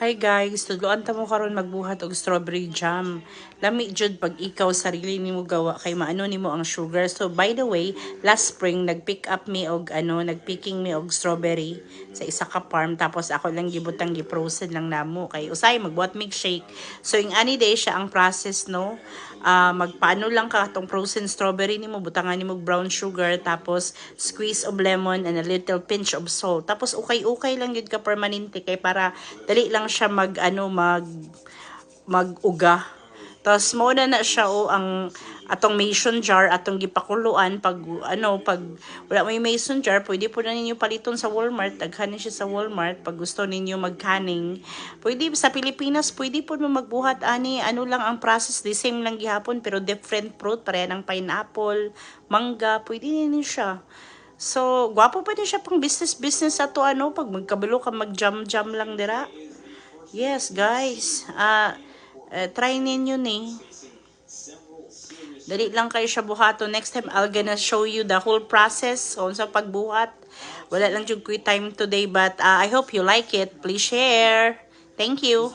Hi guys, tudloan ta mo karon magbuhat og strawberry jam. Lami jud pag ikaw sarili nimo gawa kay maano nimo ang sugar. So by the way, last spring nagpick up me og nagpicking me og strawberry sa isa ka farm tapos ako lang gibutang gi-frozen lang namo kay usay magbuhat milkshake. So ing ani day siya ang process no. Magpaano lang ka tong frozen strawberry nimo, butangan nimo brown sugar tapos squeeze of lemon and a little pinch of salt. Tapos ukay-ukay lang yun ka permanente kay para dali lang siya mag-uga. Tapos mo na siya ang atong mason jar atong gipakuluan pag wala may mason jar pwede po na ninyo paliton sa Walmart, daghan siya sa Walmart pag gusto ninyo magkaning. Pwede sa Pilipinas pwede po mo magbuhat ani lang ang process, the same lang gihapon pero different fruit pareha ng pineapple, mangga, pwede ninyo siya. So, gwapo pa din siya pang business ato pag magkabalo ka mag-jam lang dira. Yes, guys. Try ninyo ni. Dali lang kayo siya buhato. Next time, I'll gonna show you the whole process kung sa pagbuhat. Wala lang yung quick time today, but I hope you like it. Please share. Thank you.